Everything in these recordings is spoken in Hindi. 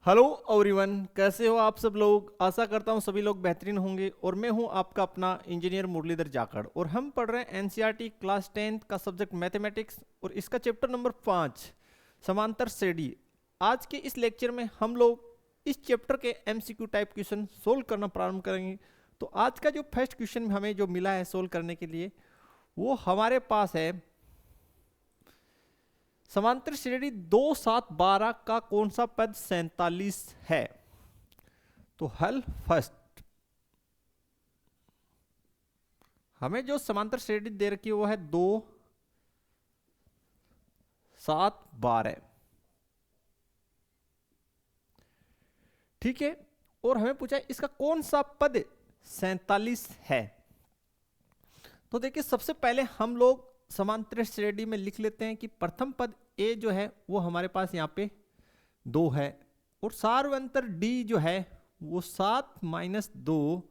हेलो एवरीवन, कैसे हो आप सब लोग। आशा करता हूँ सभी लोग बेहतरीन होंगे। और मैं हूँ आपका अपना इंजीनियर मुरलीधर जाखड़ और हम पढ़ रहे हैं एनसीईआरटी क्लास 10 का सब्जेक्ट मैथमेटिक्स और इसका चैप्टर नंबर 5 समांतर श्रेणी। आज के इस लेक्चर में हम लोग इस चैप्टर के एमसीक्यू टाइप क्वेश्चन सोल्व करना प्रारंभ करेंगे। तो आज का जो फर्स्ट क्वेश्चन हमें जो मिला है सोल्व करने के लिए वो हमारे पास है, समांतर श्रेणी 2 7 12 का कौन सा पद 47 है। तो हल फर्स्ट, हमें जो समांतर श्रेणी दे रखी है वो है 2 7 12। ठीक है, और हमें पूछा है इसका कौन सा पद 47 है। तो देखिए, सबसे पहले हम लोग समांतर श्रेणी में लिख लेते हैं कि प्रथम पद ए जो है वो हमारे पास यहाँ पे 2 है और सार्वंतर डी जो है वो 7 माइनस 2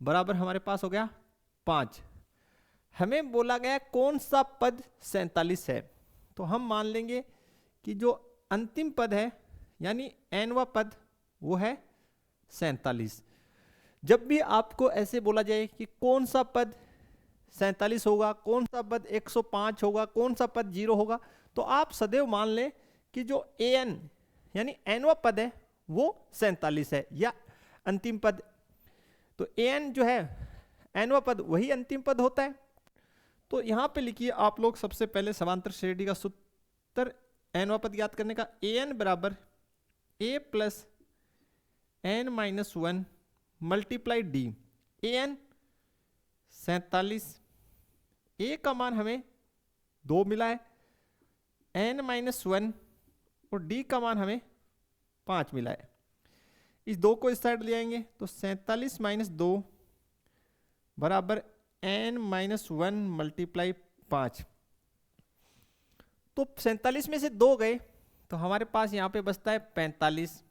बराबर हमारे पास हो गया 5। हमें बोला गया कौन सा पद 47 है, तो हम मान लेंगे कि जो अंतिम पद है यानी nवा पद वो है 47। जब भी आपको ऐसे बोला जाए कि कौन सा पद 47 होगा, कौन सा पद 105 होगा, कौन सा पद 0 होगा, तो आप सदैव मान लें कि जो an यानी nवा पद है वो 47 है या अंतिम पद। तो an जो है nवा पद वही अंतिम पद होता है। तो यहां पे लिखिए आप लोग सबसे पहले समांतर श्रेणी का सूत्र nवा पद ज्ञात करने का, an बराबर a plus n minus 1 multiply D. an 47, a का मान हमें 2 मिला है, n माइनस 1 और d का मान हमें 5 मिला है। इस 2 को इस साइड ले आएंगे तो 47 माइनस 2 बराबर n माइनस 1 मल्टीप्लाई 5। तो 47 में से 2 गए तो हमारे पास यहाँ पे बचता है 45,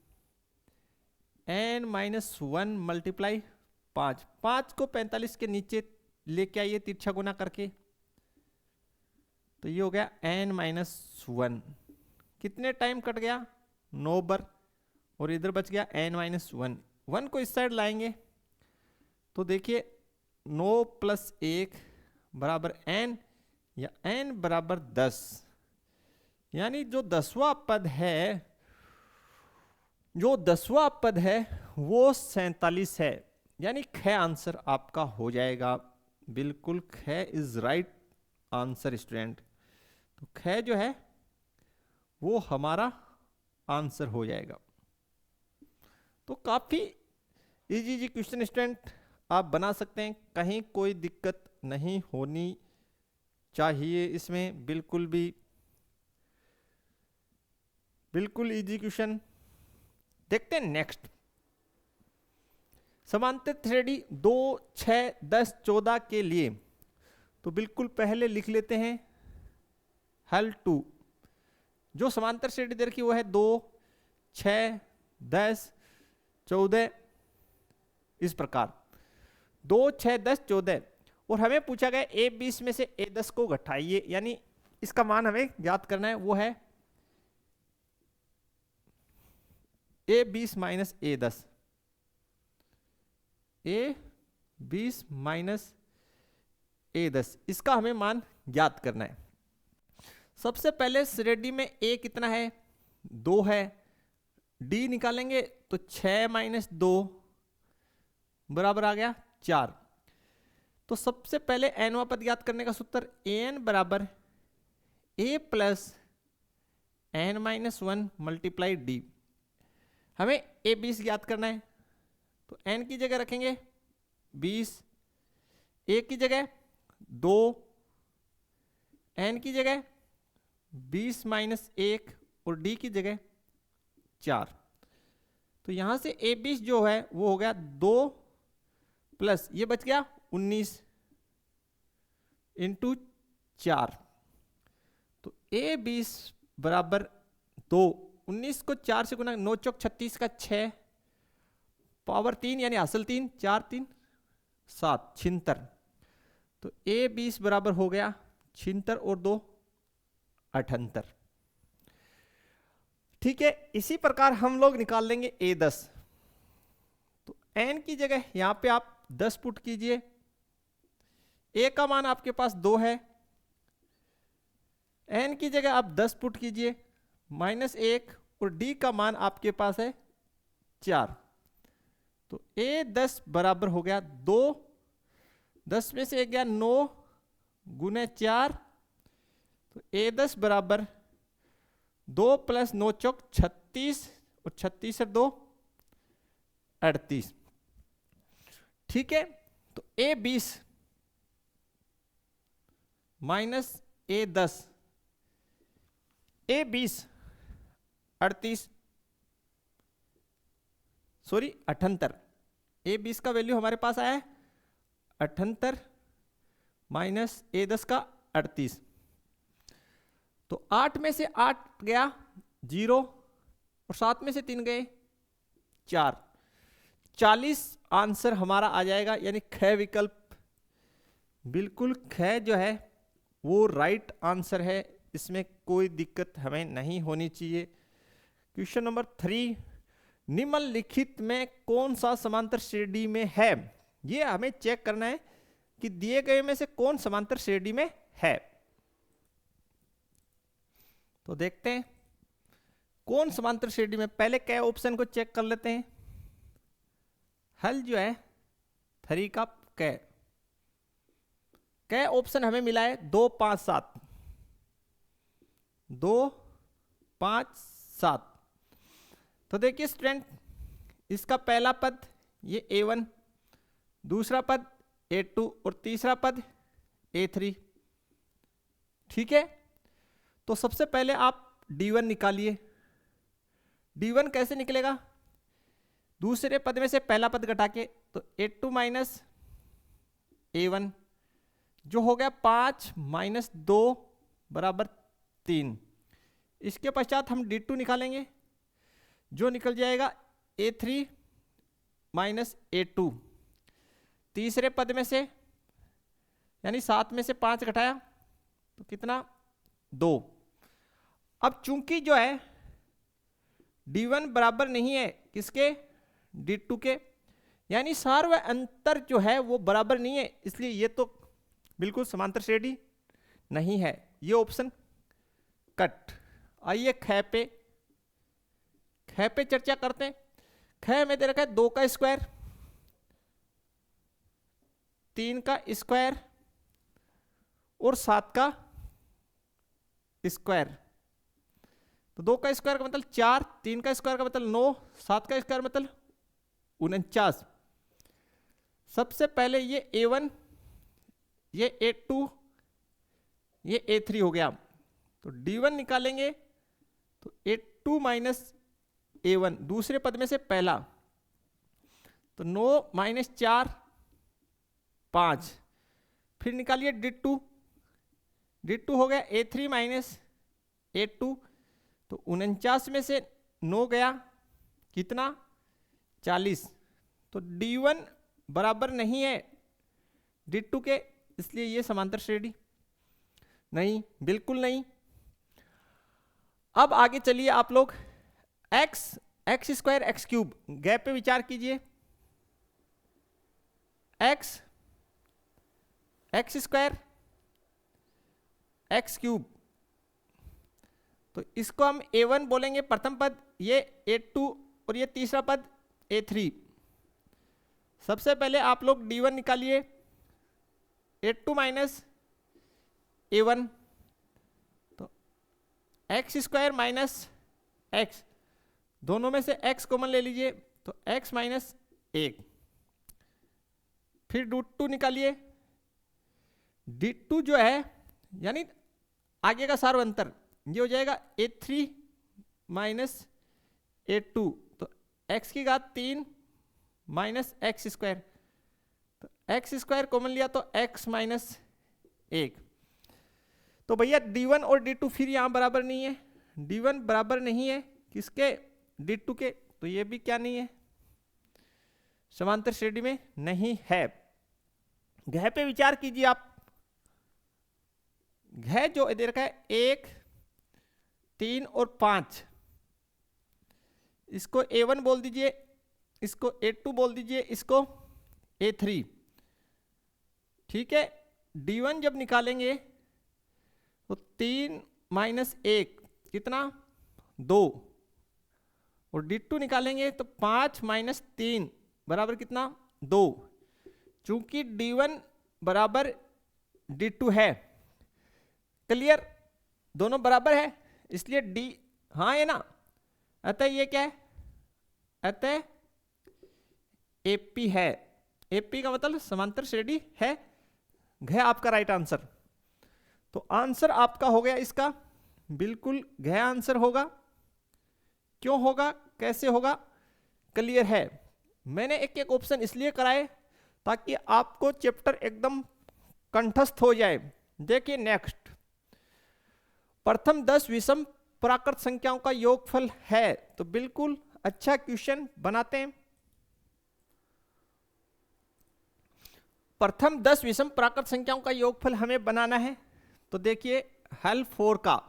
n माइनस 1 मल्टीप्लाई 5। 5 को 45 के नीचे लेके आइए तिरछा गुना करके, तो ये हो गया n माइनस 1। कितने टाइम कट गया? 9 बार। और इधर बच गया n माइनस 1। 1 को इस साइड लाएंगे तो देखिए 9 प्लस 1 बराबर n या n बराबर 10, यानी जो 10वां पद है, जो 10वां पद है वो 47 है। यानी ख आंसर आपका हो जाएगा। बिल्कुल ख इज राइट आंसर स्टूडेंट। तो ख जो है वो हमारा आंसर हो जाएगा। तो काफी इजी क्वेश्चन स्टूडेंट आप बना सकते हैं, कहीं कोई दिक्कत नहीं होनी चाहिए इसमें। बिल्कुल इजी क्वेश्चन। देखते हैं नेक्स्ट। समांतर श्रेणी 2 6 10 14 के लिए तो बिल्कुल पहले लिख लेते हैं हल 2। जो समांतर श्रेणी दे रखी वो है 2 6 10 14 इस प्रकार 2 6 10 14। और हमें पूछा गया a20 में से a10 को घटाइए, यानी इसका मान हमें ज्ञात करना है, वो है a20 minus a10। a20 minus a10 इसका हमें मान ज्ञात करना है। सबसे पहले श्रेणी में a कितना है? 2 है। d निकालेंगे तो 6 माइनस 2 बराबर आ गया 4। तो सबसे पहले nवा पद ज्ञात करने का सूत्र an बराबर a plus n minus 1 multiply D. हमें a20 ज्ञात करना है तो n की जगह रखेंगे 20, a की जगह 2, n की जगह 20 माइनस 1 और d की जगह 4। तो यहां से a20 जो है वो हो गया 2 प्लस ये बच गया 19 इंटू 4। तो a20 बराबर 2, 19 को 4 से गुना, 9 चौक 36 का 6 पावर 3 यानी असल 3, 4 3 7 76। तो a20 बराबर हो गया 76 और 2 78। ठीक है, इसी प्रकार हम लोग निकाल लेंगे A10। तो n की जगह यहां पे आप 10 पुट कीजिए। a का मान आपके पास 2 है, n की जगह आप 10 पुट कीजिए -1, और d का मान आपके पास है 4। तो A10 बराबर हो गया 2, 10 में से 1 गया 9 गुने 4। तो A10 बराबर 2 + 9 चौक 36, और 36 से 2 38। ठीक है, तो A20 minus A10, A20 38, sorry 78। A20 का वैल्यू हमारे पास आया है 78 माइनस A10 का 38। तो 8 में से 8 गया 0, और 7 में से 3 गए 4। 40 आंसर हमारा आ जाएगा, यानी ख विकल्प बिल्कुल ख जो है वो राइट आंसर है। इसमें कोई दिक्कत हमें नहीं होनी चाहिए। क्वेश्चन नंबर 3, निम्नलिखित में कौन सा समांतर श्रेणी में है? ये हमें चेक करना है कि दिए गए में से कौन समांतर श्रेणी में है। तो देखते हैं कौन समांतर श्रेणी में। पहले क्या ऑप्शन को चेक कर लेते हैं। हल जो है 3 का कै ऑप्शन हमें मिला है 2 5 7, 2 5 7। तो देखिए स्टूडेंट, इसका पहला पद ये A1, दूसरा पद A2, और तीसरा पद A3। ठीक है, तो सबसे पहले आप D1 निकालिए। D1 कैसे निकलेगा? दूसरे पद में से पहला पद घटा के, तो A2 माइनस A1 जो हो गया 5 - 2 बराबर 3। इसके पश्चात हम D2 निकालेंगे, जो निकल जाएगा A3 माइनस A2। तीसरे पद में से यानी 7 में से 5 घटाया तो कितना 2। अब चूंकि जो है D1 बराबर नहीं है किसके, D2 के, यानी सार्व अंतर जो है वो बराबर नहीं है, इसलिए ये तो बिल्कुल समांतर श्रेणी नहीं है। ये ऑप्शन कट। आइए ख पे चर्चा करते हैं। ख में दे रखा है 2 का स्क्वायर, 3 का स्क्वायर और 7 का स्क्वायर। तो 2 का स्क्वायर का मतलब 4, 3 का स्क्वायर का मतलब 9, 7 का स्क्वायर मतलब 49। सबसे पहले ये A1, ये A2, ये A3 हो गया। तो D1 निकालेंगे तो A2 माइनस A1, दूसरे पद में से पहला, तो 9 - 4 5। फिर निकालिए D2, D2 हो गया A3 माइनस A2, तो 49 में से 9 गया कितना 40। तो D1 बराबर नहीं है D2 के, इसलिए ये समांतर श्रेणी नहीं, बिल्कुल नहीं। अब आगे चलिए आप लोग x square x cube gap पे विचार कीजिए। x स्क्वायर x क्यूब, तो इसको हम A1 बोलेंगे प्रथम पद, ये A2 और ये तीसरा पद A3। सबसे पहले आप लोग D1 निकालिए, A2 माइनस A1, तो x स्क्वायर माइनस x, दोनों में से x कॉमन ले लीजिए, तो x माइनस 1। फिर D2 निकालिए, D2 जो है यानी आगे का सार्व अंतर, ये हो जाएगा A3 माइनस A2, तो x की घात 3 माइनस x स्क्वायर, तो x स्क्वायर कॉमन लिया तो x माइनस 1। तो भैया D1 और D2 फिर यहां बराबर नहीं है, D1 बराबर नहीं है किसके, D2 के, तो ये भी क्या नहीं है, समांतर श्रेणी में नहीं है। घ पे विचार कीजिए आप। घ जो दे रखा है 1, 3 और 5, इसको A1 बोल दीजिए, इसको A2 बोल दीजिए, इसको A3। ठीक है, D1 जब निकालेंगे तो 3 माइनस 1 कितना 2, और D2 निकालेंगे तो 5 माइनस 3 बराबर कितना 2। चूंकि D1 बराबर D2 है, क्लियर, दोनों बराबर है, इसलिए D हाँ है ना, अतः ये क्या है, अतः AP है। AP का मतलब समांतर श्रेणी है, घ आपका राइट आंसर। तो आंसर आपका हो गया इसका बिल्कुल घ आंसर होगा। क्यों होगा, कैसे होगा, क्लियर है। मैंने एक एक ऑप्शन इसलिए कराए ताकि आपको चैप्टर एकदम कंठस्थ हो जाए। देखिए नेक्स्ट, प्रथम 10 विषम प्राकृत संख्याओं का योगफल है, तो बिल्कुल अच्छा क्वेश्चन बनाते हैं। प्रथम 10 विषम प्राकृत संख्याओं का योगफल हमें बनाना है, तो देखिए हल 4 का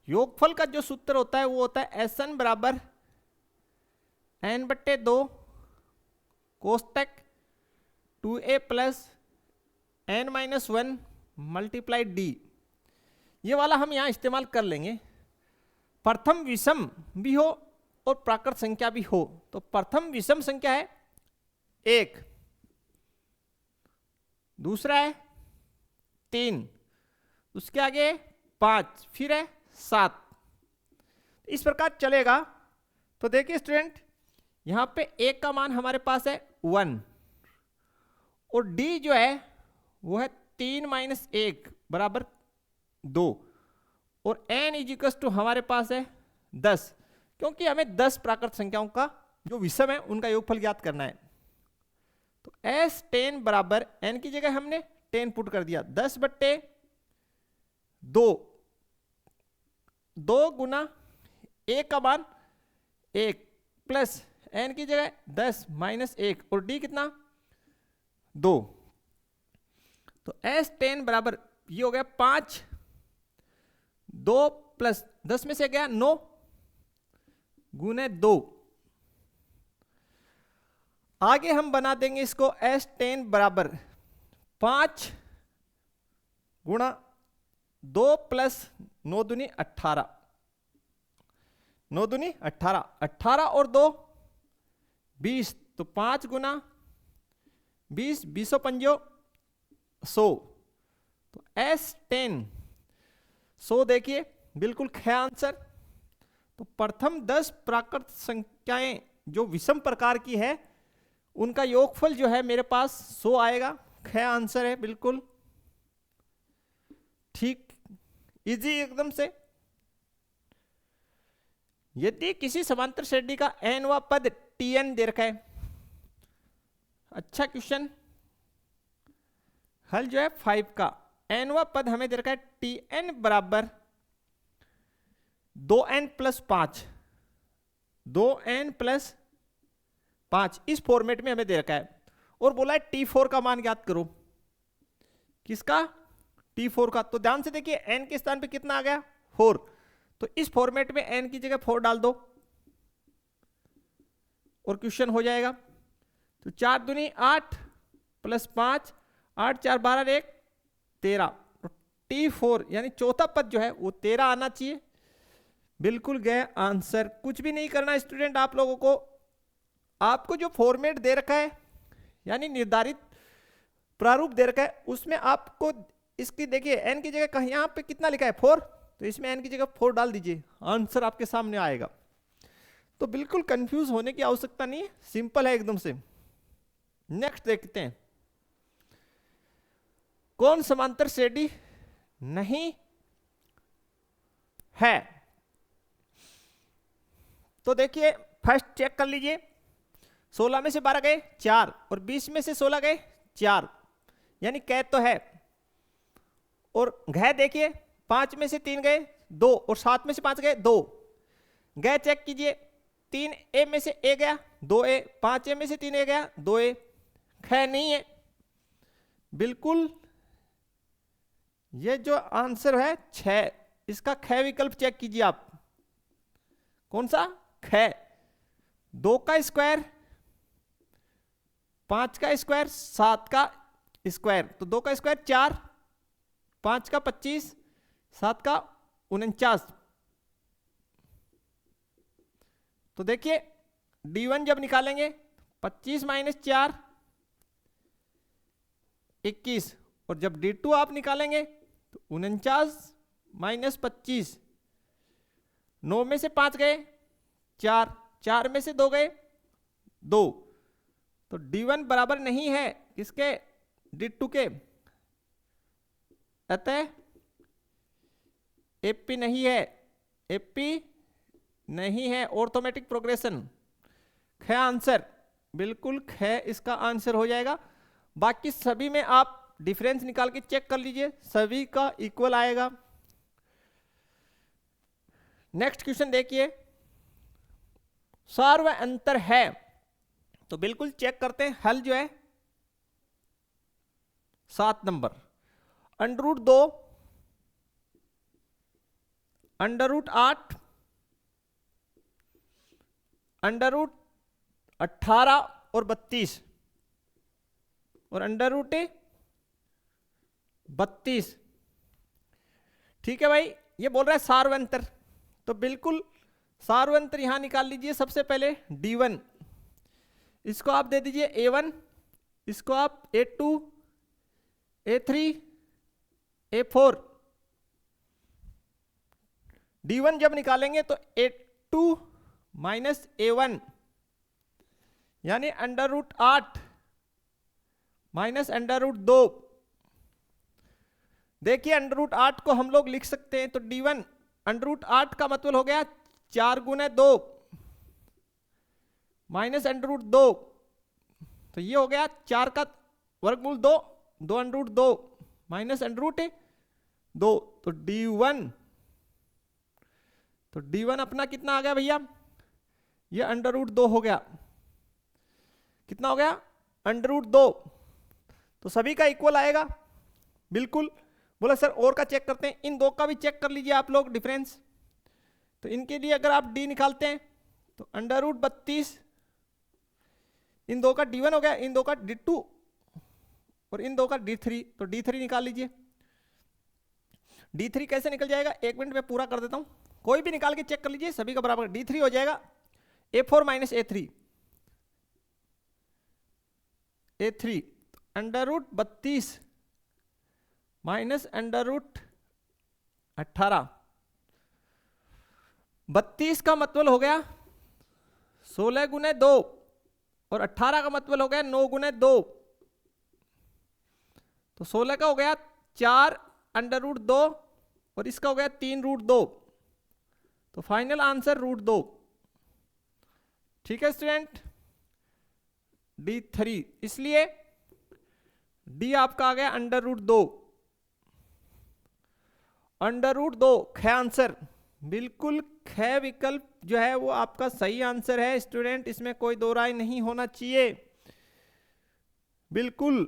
योगफल का जो सूत्र होता है वो होता है Sn बराबर n/2 कोष्टक 2a plus n-1 multiply d। ये वाला हम यहां इस्तेमाल कर लेंगे। प्रथम विषम भी हो और प्राकृत संख्या भी हो, तो प्रथम विषम संख्या है 1, दूसरा है 3, उसके आगे 5, फिर है 7, इस प्रकार चलेगा। तो देखिए स्टूडेंट, यहां पे 1 का मान हमारे पास है 1, और d जो है वो है 3 माइनस 1 बराबर 2, और n इजिकल्स टू हमारे पास है 10, क्योंकि हमें 10 प्राकृत संख्याओं का जो विषम है उनका योगफल ज्ञात करना है। तो S10 बराबर n की जगह हमने 10 पुट कर दिया, 10/2, 2 गुना 1 का मान 1 प्लस n की जगह 10 माइनस 1, और d कितना 2। तो S10 बराबर ये हो गया 5, 2 प्लस 10 में से गया 9 गुने 2। आगे हम बना देंगे इसको S10 बराबर 5 गुणा 2 प्लस 9 दूनी 18, 9 दूनी 18, 18 और 2 20, तो 5 गुना 20, 20 पंजो 100, तो S10 100। देखिए बिल्कुल ख आंसर। तो प्रथम 10 प्राकृत संख्याएं जो विषम प्रकार की है उनका योगफल जो है मेरे पास 100 आएगा, ख आंसर है बिल्कुल ठीक, इजी एकदम से। यदि किसी समांतर श्रेणी का nवां पद Tn दे रखा है, अच्छा क्वेश्चन, हल जो है 5 का nवां पद हमें दे रखा है Tn बराबर 2n प्लस 5, 2n प्लस 5, इस फॉर्मेट में हमें दे रखा है, और बोला है T4 का मान ज्ञात करो। किसका, T4 का। तो ध्यान से देखिए n के स्थान पे कितना आ गया 4, तो इस फॉर्मेट में n की जगह 4 डाल दो और क्वेश्चन हो जाएगा। तो 4 दूनी 8 प्लस 5, 8 4 12 1 13, तो T4 यानी चौथा पद जो है वो 13 आना चाहिए, बिल्कुल गए आंसर। कुछ भी नहीं करना स्टूडेंट आप लोगों को, आपको जो फॉर्मेट दे रखा है यानी निर्धारित प्रारूप दे रखा है उसमें आपको इसकी देखिए n की जगह कहीं यहाँ पे कितना लिखा है 4, तो इसमें n की जगह 4 डाल दीजिए, आंसर आपके सामने आएगा। तो बिल्कुल कंफ्यूज होने की आवश्यकता नहीं है, सिंपल है एकदम से। नेक्स्ट देखते हैं, कौन समांतर श्रेणी नहीं है। तो देखिए फर्स्ट चेक कर लीजिए, 16 में से 12 गए 4, और 20 में से 16 गए 4, यानी कैद तो है। और घ देखिए 5 में से 3 गए 2, और 7 में से 5 गए 2, गए चेक कीजिए 3a में से a गया 2a, 5a में से 3a गया 2a, ख नहीं है बिल्कुल। ये जो आंसर है 6, इसका ख विकल्प चेक कीजिए आप, कौन सा ख, 2 का स्क्वायर, 5 का स्क्वायर, 7 का स्क्वायर, तो 2 का स्क्वायर 4, 5 का 25, 7 का 49। तो देखिए D1 जब निकालेंगे 25 माइनस 4 21, और जब D2 आप निकालेंगे तो 49 माइनस 25, 9 में से 5 गए 4, 4 में से 2 गए 2, तो D1 बराबर नहीं है किसके, D2 के, अतः एपी नहीं है, एपी नहीं है। ऑर्थोमेटिक प्रोग्रेशन ख आंसर, बिल्कुल ख इसका आंसर हो जाएगा। बाकी सभी में आप डिफरेंस निकाल के चेक कर लीजिए, सभी का इक्वल आएगा। नेक्स्ट क्वेश्चन देखिए, सार्व अंतर है, तो बिल्कुल चेक करते हैं हल जो है 7 नंबर, √2, √8, √18 और 32, और √32। ठीक है भाई, ये बोल रहा है सार्वंतर, तो बिल्कुल सार्वंतर यहां निकाल लीजिए। सबसे पहले D1, इसको आप दे दीजिए A1, इसको आप A2, A3, A4। D1 जब निकालेंगे तो A2 माइनस A1 यानी √8 माइनस √2। देखिए √8 को हम लोग लिख सकते हैं, तो D1 √8 का मतलब हो गया 4 गुने 2 माइनस √2, तो ये हो गया 4 का वर्गमूल 2, 2 √2 माइनस √2, तो D1 अपना कितना आ गया भैया, ये √2 हो गया। कितना हो गया, √2, तो सभी का इक्वल आएगा बिल्कुल। बोला सर और का चेक करते हैं, इन दो का भी चेक कर लीजिए आप लोग डिफरेंस। तो इनके लिए अगर आप D निकालते हैं तो √32, इन दो का D1 हो गया, इन दो का D2 और इन दो का D3, तो D3 निकाल लीजिए। D3 कैसे निकल जाएगा, 1 मिनट में पूरा कर देता हूं, कोई भी निकाल के चेक कर लीजिए, सभी का बराबर। D3 हो जाएगा A4 minus A3, A3 √32 minus √18, 32 का मतलब हो गया 16 गुने 2 और 18 का मतलब हो गया 9 गुने 2, तो 16 का हो गया 4 √2 और इसका हो गया 3 √2, तो फाइनल आंसर √2। ठीक है स्टूडेंट, D3, इसलिए D आपका आ गया √2, √2 ख आंसर, बिल्कुल ख विकल्प जो है वो आपका सही आंसर है स्टूडेंट, इसमें कोई दो राय नहीं होना चाहिए, बिल्कुल।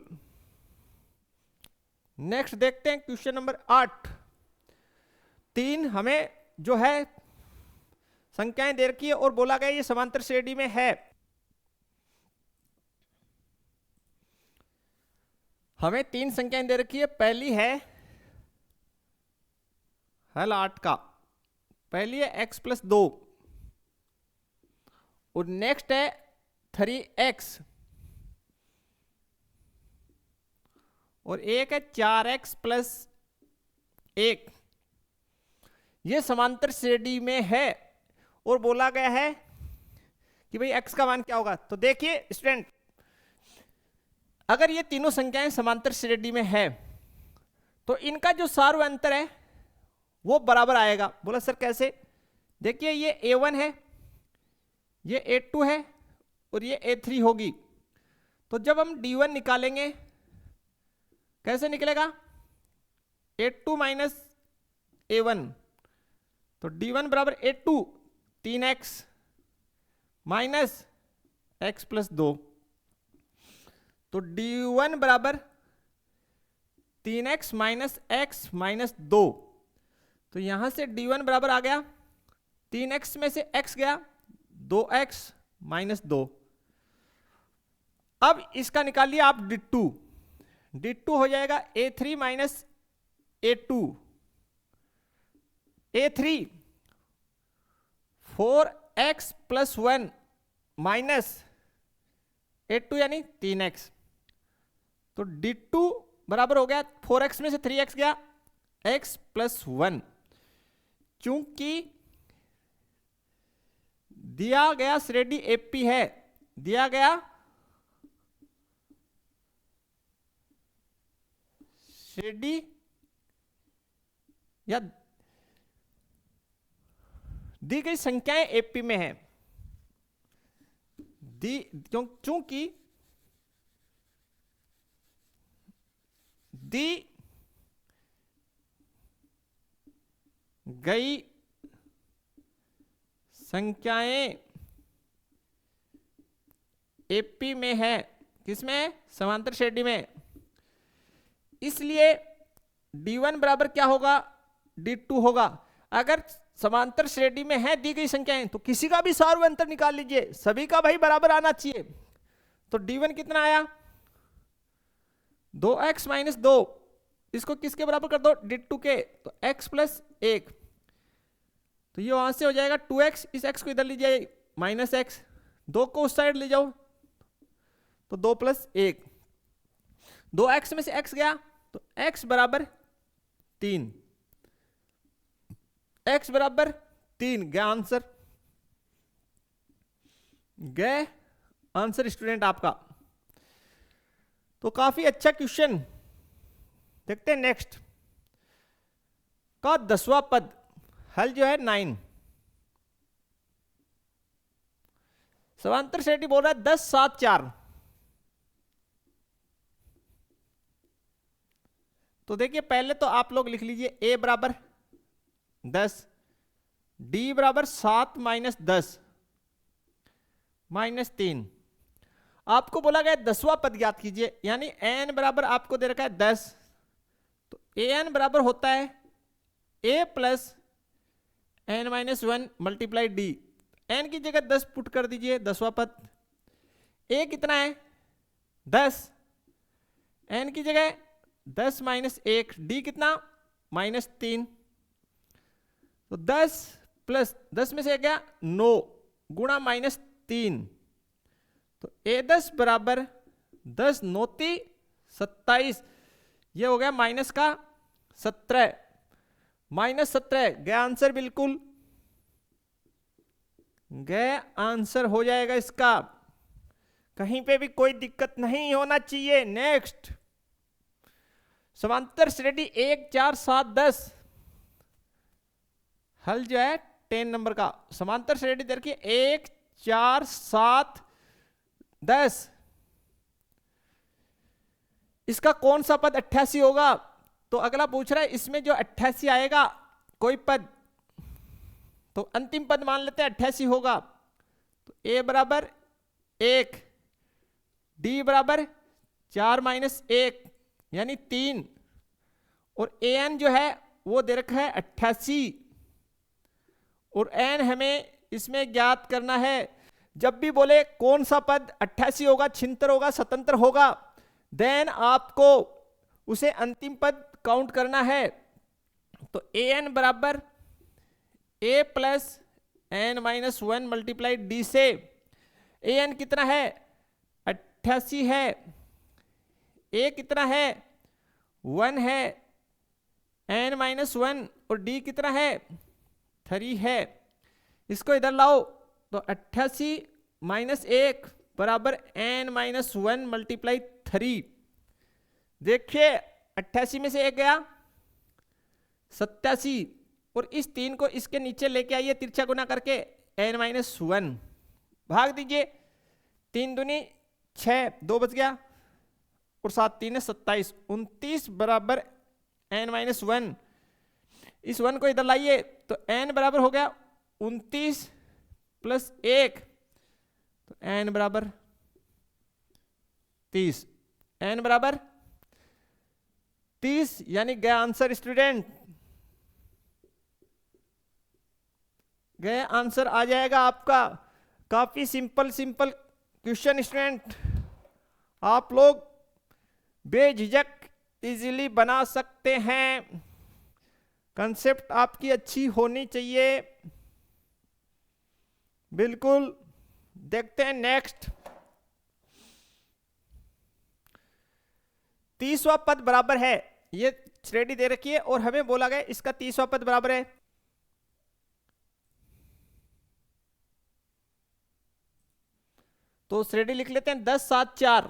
नेक्स्ट देखते हैं क्वेश्चन नंबर 8। 3 हमें जो है संख्याएं दे रखी है और बोला गया ये समांतर श्रेणी में है। हमें 3 संख्याएं दे रखी है, पहली है हल 8 का, पहली है x + 2 और नेक्स्ट है 3x और एक है 4x + 1। ये समांतर श्रेणी में है और बोला गया है कि भाई x का मान क्या होगा। तो देखिए स्टूडेंट, अगर ये तीनों संख्याएं समांतर श्रेणी में है तो इनका जो सार्व अंतर है वो बराबर आएगा। बोला सर कैसे, देखिए ये A1 है, ये A2 है और ये A3 होगी। तो जब हम D1 निकालेंगे कैसे निकलेगा, A2 माइनस A1, तो D1 बराबर A2 3x माइनस x + 2, तो D1 बराबर 3x माइनस x माइनस 2, तो यहां से D1 बराबर आ गया 3x में से x गया 2x-2। अब इसका निकालिए आप D2। D2 हो जाएगा A3 minus A2। A3 4x plus 1 minus A2 यानी 3x। तो D2 बराबर हो गया 4x में से 3x गया x प्लस 1। चूंकि दिया गया श्रेणी एपी है, दिया गया श्रेणी या दी गई संख्याएं एपी में है, चूंकि दी गई संख्याएं एपी में है, किसमें? समांतर श्रेणी में। इसलिए D1 बराबर क्या होगा? D2 होगा। अगर समांतर श्रेणी में है दी गई संख्याएं तो किसी का भी सार्व अंतर निकाल लीजिए, सभी का भाई बराबर आना चाहिए। तो D1 कितना आया? 2x minus 2। इसको किसके बराबर कर दो? D2 के। तो x प्लस 1। तो ये वहां से हो जाएगा 2x, इस x को इधर लीजिए माइनस x, 2 को उस साइड ले जाओ तो 2 प्लस 1। 2x में से x गया तो x बराबर 3। x बराबर 3 गया आंसर, गए आंसर स्टूडेंट आपका। तो काफी अच्छा क्वेश्चन। देखते हैं नेक्स्ट का 10वां पद, हल जो है 9। समांतर श्रेणी बोल रहा है 10 7 4। तो देखिए पहले तो आप लोग लिख लीजिए a बराबर 10, d बराबर 7 माइनस 10 माइनस 3। आपको बोला गया 10वां पद ज्ञात कीजिए, यानी n बराबर आपको दे रखा है 10। तो an बराबर होता है a plus n minus 1 multiply D. n की जगह 10 पुट कर दीजिए, 10वां पद। a कितना है? 10। n की जगह 10 माइनस 1, d कितना? माइनस 3। तो 10 प्लस 10 में से गया 9 गुणा माइनस 3। तो a10 बराबर 10 9 27। ये हो गया माइनस का 17, माइनस 17 गया आंसर, बिल्कुल गया आंसर हो जाएगा इसका। कहीं पे भी कोई दिक्कत नहीं होना चाहिए। नेक्स्ट समांतर श्रेणी 1 4 7 10, हल जो है 10 नंबर का। समांतर श्रेणी देखिए 1 4 7 10। इसका कौन सा पद 88 होगा? तो अगला पूछ रहा है इसमें जो 88 आएगा कोई पद, तो अंतिम पद मान लेते हैं 88 होगा। तो a बराबर 1, d बराबर 4 माइनस 1 यानी 3, और an जो है वो दे रखा है 88, और n हमें इसमें ज्ञात करना है। जब भी बोले कौन सा पद 88 होगा, छिहत्तर होगा, स्वतंत्र होगा, देन आपको उसे अंतिम पद काउंट करना है। तो an बराबर a plus n minus 1 multiply D से an कितना है? 88 है, a कितना है? 1 है, n माइनस 1 और d कितना है? 3 है। इसको इधर लाओ तो 88 माइनस 1 बराबर n माइनस 1 मल्टीप्लाई 3। देखिए 88 में से 1 गया 87, और इस 3 को इसके नीचे लेके आइए तिरछा गुना करके, n माइनस 1 भाग दीजिए, 3 दूनी 6, 2 बच गया, और 7 3 27, 29 बराबर n माइनस 1। इस 1 को इधर लाइए तो n बराबर हो गया 29 प्लस 1, तो n बराबर 30। n बराबर 30 यानी गया आंसर स्टूडेंट, गया आंसर आ जाएगा आपका। काफी सिंपल सिंपल क्वेश्चन स्टूडेंट, आप लोग बेझिझक इजीली बना सकते हैं। कंसेप्ट आपकी अच्छी होनी चाहिए। बिल्कुल। देखते हैं नेक्स्ट। 30वां पद बराबर है, ये श्रेणी दे रखी है और हमें बोला गया इसका 30वां पद बराबर है। तो श्रेणी लिख लेते हैं 10 7 4।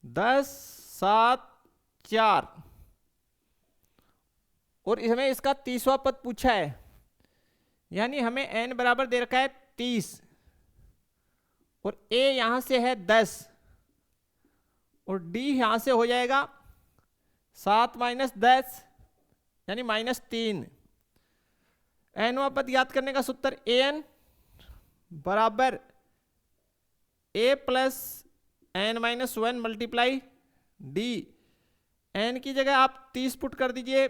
10 7 4 और हमें इसका 30वां पद पूछा है, यानी हमें n बराबर दे रखा है 30 और a यहां से है 10 और d यहां से हो जाएगा 7 माइनस 10 यानी -3। nवां पद याद करने का सूत्र an बराबर a plus n-1 multiply d। n की जगह आप 30 पुट कर दीजिए,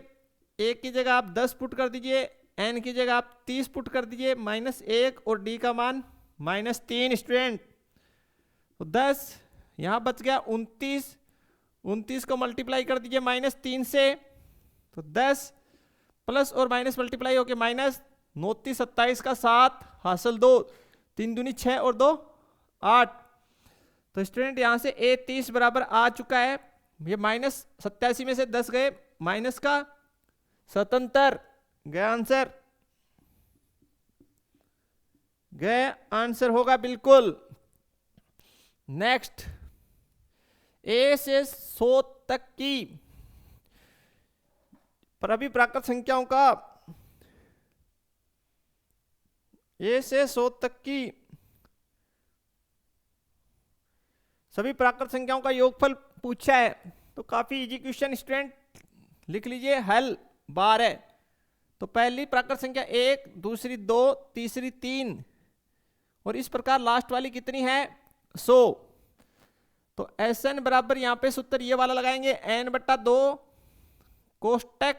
a की जगह आप 10 पुट कर दीजिए, n की जगह आप 30 पुट कर दीजिए, -1 और d का मान -3 स्टूडेंट। तो 10 यहां बच गया 29, 29 को मल्टीप्लाई कर दीजिए -3 से, तो 10 प्लस और माइनस मल्टीप्लाई होके माइनस, 9 27 का 7 हासिल 2, 3 दूनी 6 और 2 8। तो स्टूडेंट यहां से a 30 बराबर आ चुका है। ये -87 में से 10 गए, माइनस का 77 गया आंसर, गया आंसर होगा बिल्कुल। नेक्स्ट, a से 100 तक की प्राकृत संख्याओं का, a से 100 तक की सभी प्राकृत संख्याओं का योगफल पूछा है। तो काफी इजी क्वेश्चन स्टूडेंट, लिख लीजिए हल 12। तो पहली प्राकृत संख्या 1, दूसरी 2, तीसरी 3 और इस प्रकार लास्ट वाली कितनी है 100। तो Sn बराबर यहां पे सूत्र ये वाला लगाएंगे, n/2 कोष्टक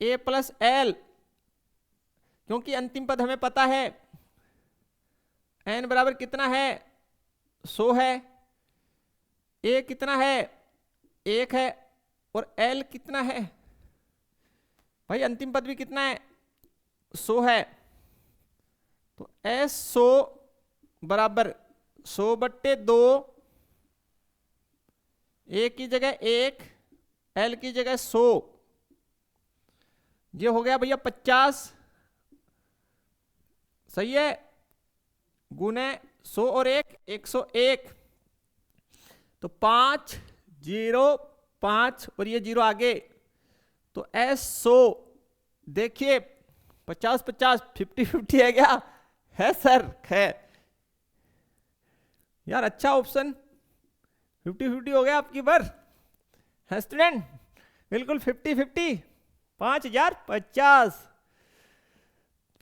a प्लस l, क्योंकि अंतिम पद हमें पता है n बराबर कितना है 100 है, a कितना है 1 है और l कितना है भाई, अंतिम पद भी कितना है 100 है। तो S100 बराबर 100/2, a की जगह 1, l की जगह 100, ये हो गया भैया 50, सही है, गुने 100 और 1 101। तो 5 0 5 और ये 0 आगे, तो S100 देखिए 50 50 50 50 है क्या, है सर, है यार, अच्छा ऑप्शन 50 50 हो गया आपकी बार, है स्टूडेंट, बिल्कुल 50 50 5050।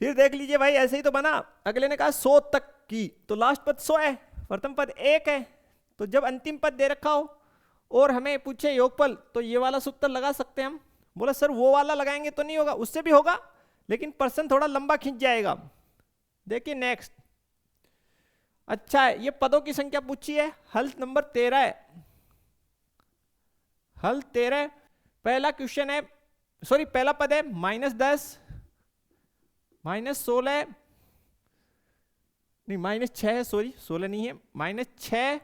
फिर देख लीजिए भाई, ऐसे ही तो बना, अगले ने कहा 100 तक की, तो लास्ट पद 100 है, प्रथम पद 1 है। तो जब अंतिम पद दे रखा हो और हमें पूछे योगफल, तो ये वाला सूत्र लगा सकते हैं हम। बोला सर वो वाला लगाएंगे तो नहीं होगा, उससे भी होगा लेकिन पर्सन थोड़ा लंबा खींच जाएगा। देखिए नेक्स्ट, अच्छा है, ये पदों की संख्या पूछी है, हल नंबर 13 है, हल 13। पहला क्वेश्चन है, सॉरी पहला पद है -10 -16, नहीं -6 है, सॉरी 16 नहीं है, -6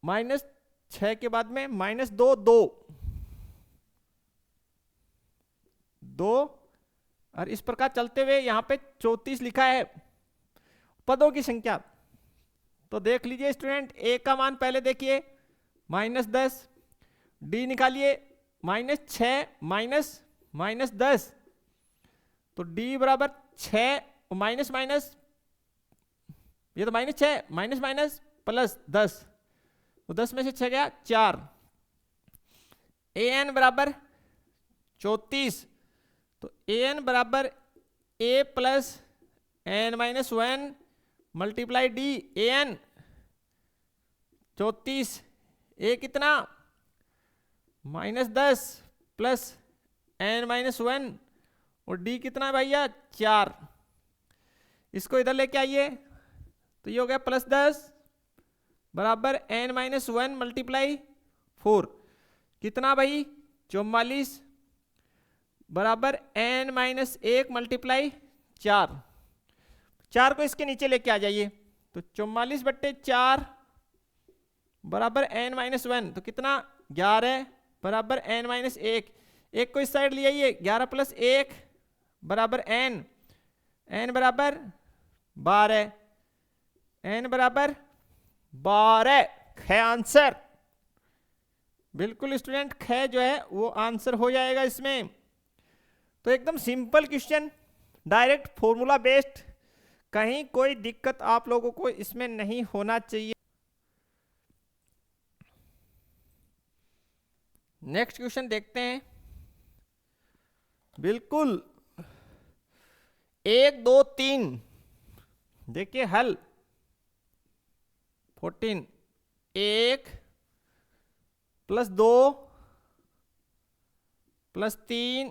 -6 के बाद में -2 2 2 और इस प्रकार चलते हुए यहां पे 34 लिखा है पदों की संख्या। तो देख लीजिए स्टूडेंट, a का मान पहले देखिए -10, d निकालिए -6 -10, तो d बराबर 6 माइनस माइनस, ये तो -6 माइनस माइनस प्लस 10, तो 10 में से 6 गया 4। an बराबर 34, तो an बराबर a plus n-1 multiply d, an 34, a कितना -10 प्लस n-1 और d कितना है भैया 4। इसको इधर लेके आइए तो ये हो गया +10 बराबर n-1 मल्टीप्लाई 4 कितना भाई 44 बराबर n-1 मल्टीप्लाई 4। 4 को इसके नीचे लेके आ जाइए तो 44/4 बराबर n-1 तो कितना 11 बराबर n-1। एक को इस साइड ले आइए 11 + 1 बराबर n बराबर 12 n बराबर 12 ख आंसर। बिल्कुल स्टूडेंट ख जो है वो आंसर हो जाएगा इसमें। तो एकदम simple question, direct formula based, कहीं कोई दिक्कत आप लोगों को इसमें नहीं होना चाहिए। नेक्स्ट क्वेश्चन देखते हैं। बिल्कुल 1 2 3 देखिए हल 14 1 + 2 + 3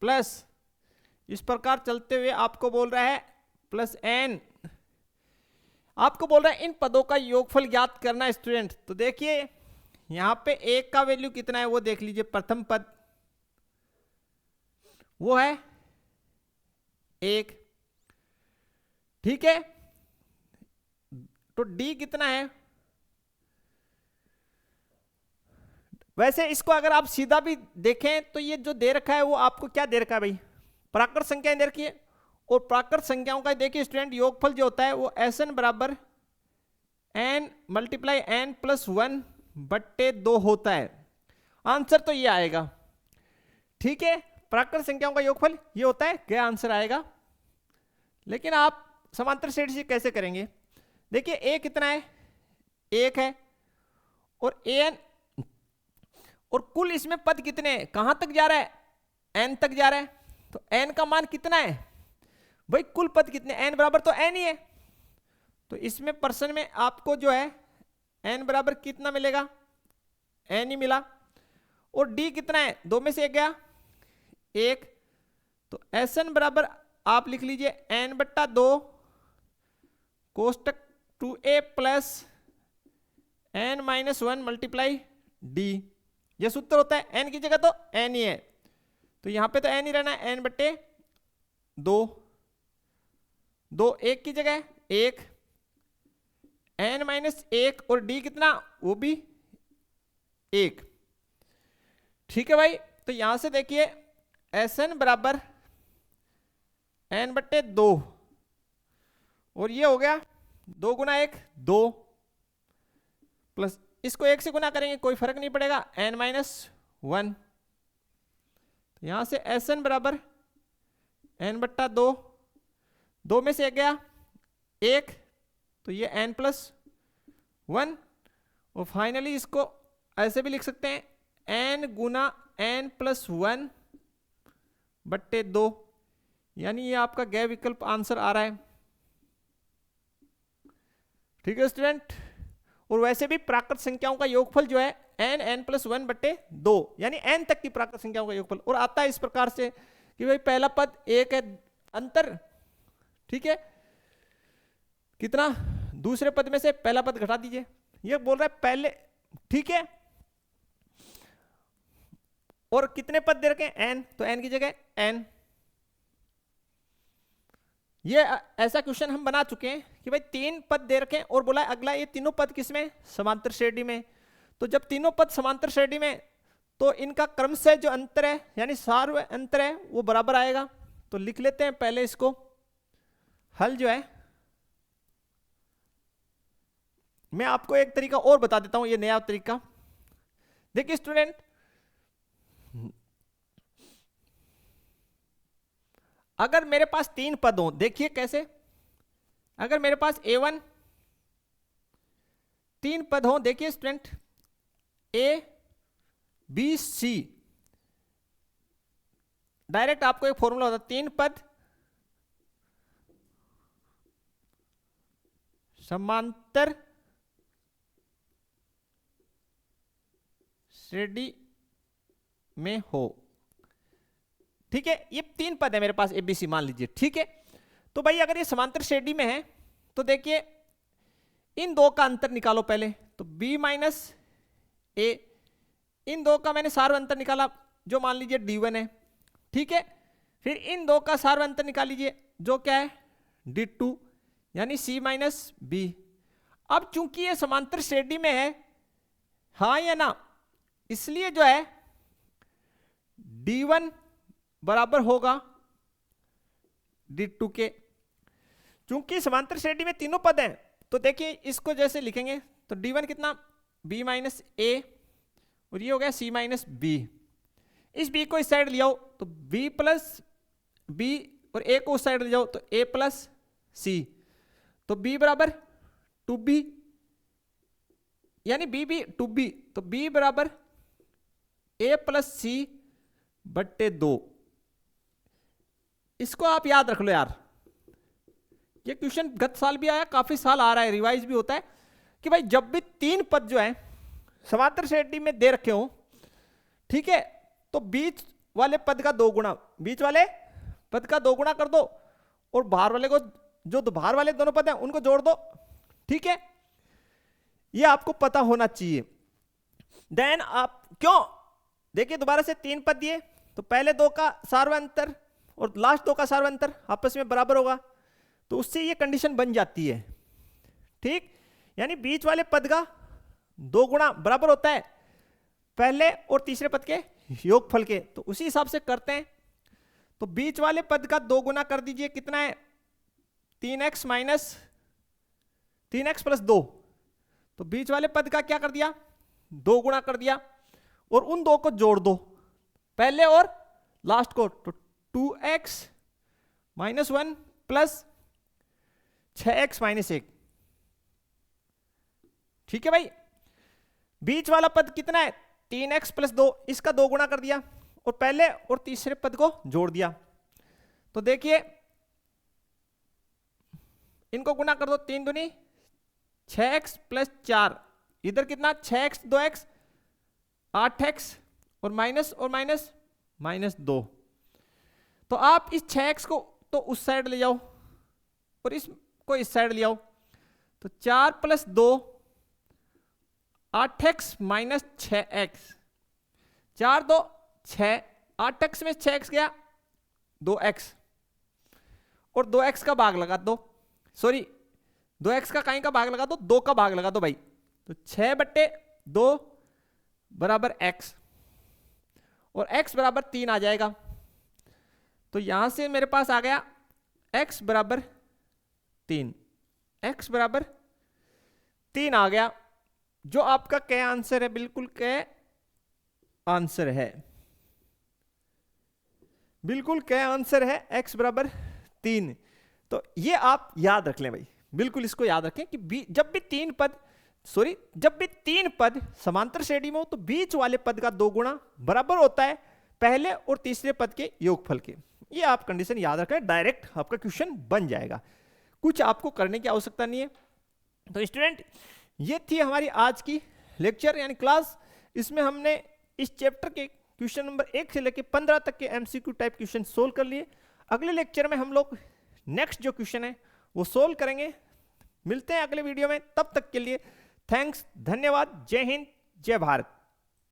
प्लस इस प्रकार चलते हुए आपको बोल रहा है +n। आपको बोल रहा है इन पदों का योगफल ज्ञात करना स्टूडेंट। तो देखिए यहां पे 1 का वैल्यू कितना है वो देख लीजिए। प्रथम पद वो है 1, ठीक है। तो d कितना है, वैसे इसको अगर आप सीधा भी देखें तो ये जो दे रखा है वो आपको क्या दे रखा है भाई, प्राकृत संख्याएं दे रखी है। और प्राकृत संख्याओं का देखिए स्टूडेंट योगफल जो होता है वो Sn बराबर n मल्टीप्लाई n + 1/2 होता है। आंसर तो ये आएगा, ठीक है। प्राकृत संख्याओं का योगफल ये होता है, क्या आंसर आएगा। लेकिन आप समांतर श्रेणी से कैसे करेंगे, देखिए a कितना है 1 है और an और कुल इसमें पद कितने हैं, कहां तक जा रहा है n तक जा रहा है। तो n का मान कितना है भाई, कुल पद कितने, n बराबर तो n ही है। तो इसमें पर्सन में आपको जो है n बराबर कितना मिलेगा, n ही मिला। और d कितना है, 2 में से 1 गया 1। तो Sn बराबर आप लिख लीजिए n/2 कोष्टक 2a + n-1 multiply d। ये सूत्र होता है, n की जगह तो n ही है तो यहां पे तो n ही रहना है, n/2। 2 1 की जगह 1 n-1 और d कितना वो भी 1, ठीक है भाई। तो यहां से देखिए Sn बराबर n/2 और ये हो गया 2 × 1 2 प्लस इसको 1 से गुना करेंगे कोई फर्क नहीं पड़ेगा n-1। तो यहां से Sn बराबर n/2 2 में से 1 गया 1 तो ये n + 1 और फाइनली इसको ऐसे भी लिख सकते हैं n × n + 1/2 यानी ये आपका गैर विकल्प आंसर आ रहा है, ठीक है स्टूडेंट। और वैसे भी प्राकृत संख्याओं का योगफल जो है n + 1/2 यानी n तक की प्राकृत संख्याओं का योगफल। और आता है इस प्रकार से कि भाई पहला पद 1 है अंतर, ठीक है, कितना दूसरे पद में से पहला पद घटा दीजिए, ये बोल रहा है पहले, ठीक है। और कितने पद दे रखे n, तो n की जगह n। ये ऐसा क्वेश्चन हम बना चुके हैं कि भाई 3 पद दे रखे और बोला है अगला ये तीनों पद किसमें, समांतर श्रेणी में। तो जब तीनों पद समांतर श्रेणी में तो इनका क्रमशः जो अंतर है यानी सार्व अंतर है वो बराबर आएगा। तो लिख लेते हैं पहले इसको, हल जो है मैं आपको एक तरीका और बता देता हूं, ये नया तरीका। देखिए स्टूडेंट अगर मेरे पास 3 पद हो, देखिए कैसे, अगर मेरे पास A1 3 पद हो, देखिए student A B C, direct आपको एक फॉर्मूला होता है 3 पद समांतर श्रेणी में हो ठीक है, ये 3 पद है मेरे पास ABC मान लीजिए, ठीक है। तो भाई अगर ये समांतर श्रेणी में है तो देखिए इन दो का अंतर निकालो पहले, तो B माइनस A, इन दो का मैंने सार्व अंतर निकाला जो मान लीजिए D1 है, ठीक है। फिर इन दो का सार्व अंतर निकाल लीजिए जो क्या है D2, यानी C माइनस B। अब चूंकि ये समांतर श्रेणी में है, हाँ या ना, इसलिए जो है D1 बराबर होगा D2 के। चूंकि समांतर श्रेणी में तीनों पद हैं तो देखिए इसको जैसे लिखेंगे तो D1 कितना B माइनस A और ये हो गया C माइनस B। इस B को इस साइड ले जाओ तो B प्लस B और A को उस साइड ले जाओ तो A प्लस C, तो B बराबर 2B, यानी B 2B, तो B बराबर A प्लस C बट्टे 2। इसको आप याद रख लो यार, ये क्वेश्चन गत साल भी आया, काफी साल आ रहा है, रिवाइज भी होता है कि भाई जब भी 3 पद जो है समांतर श्रेणी में दे रखे हो, ठीक है, तो बीच वाले पद का 2 गुना, बीच वाले पद का 2 गुना कर दो और बाहर वाले को, जो बाहर वाले दोनों पद हैं उनको जोड़ दो, ठीक है। ये आपको पता होना चाहिए। देन आप क्यों, देखिए दोबारा से 3 पद दिए तो पहले 2 का सार्व अंतर और लास्ट 2 का सार्व अंतर आपस में बराबर होगा, तो उससे ये कंडीशन बन जाती है, ठीक। यानी बीच वाले पद का 2 गुना बराबर होता है पहले और तीसरे पद के योगफल के, तो उसी हिसाब से करते हैं। तो बीच वाले पद का 2 गुना कर दीजिए, कितना है 3x माइनस 3x प्लस 2, तो बीच वाले पद का क्या कर दिया 2 गुना कर दिया और उन 2 को जोड़ दो पहले और लास्ट को, तो 2x minus 1 plus 6x minus 1, ठीक है भाई। बीच वाला पद कितना है 3x प्लस 2, इसका 2 गुना कर दिया और पहले और तीसरे पद को जोड़ दिया, तो देखिए इनको गुना कर दो, 3 दूनी 6x प्लस 4, इधर कितना 6x 2x 8x और माइनस माइनस 2, तो आप इस 6x को तो उस साइड ले जाओ और इसको इस साइड ले आओ, तो 4 plus 2 8x minus 6x, 4 2 6, 8x में 6x गया 2x और 2x का भाग लगा दो, सॉरी 2x का कहीं का भाग लगा दो, 2 का भाग लगा दो भाई, तो 6 बट्टे 2 बराबर x और x बराबर 3 आ जाएगा, तो यहां से मेरे पास आ गया x बराबर 3, x बराबर 3 आ गया, जो आपका क्या आंसर है, बिल्कुल क्या आंसर है, बिल्कुल क्या आंसर है, x बराबर 3। तो ये आप याद रख लें भाई, बिल्कुल इसको याद रखें कि जब भी 3 पद समांतर श्रेणी में हो तो बीच वाले पद का 2 गुना बराबर होता है पहले और तीसरे पद के योगफल के। ये आप कंडीशन याद रखें, डायरेक्ट आपका क्वेश्चन बन जाएगा, कुछ आपको करने की आवश्यकता नहीं है। तो स्टूडेंट ये थी हमारी आज की लेक्चर यानी क्लास, इसमें हमने इस चैप्टर के क्वेश्चन नंबर 1 से लेकर 15 तक के एमसीक्यू टाइप क्वेश्चन सोल्व कर लिए। अगले लेक्चर में हम लोग नेक्स्ट जो क्वेश्चन है वो सोल्व करेंगे। मिलते हैं अगले वीडियो में, तब तक के लिए थैंक्स, धन्यवाद, जय हिंद, जय भारत।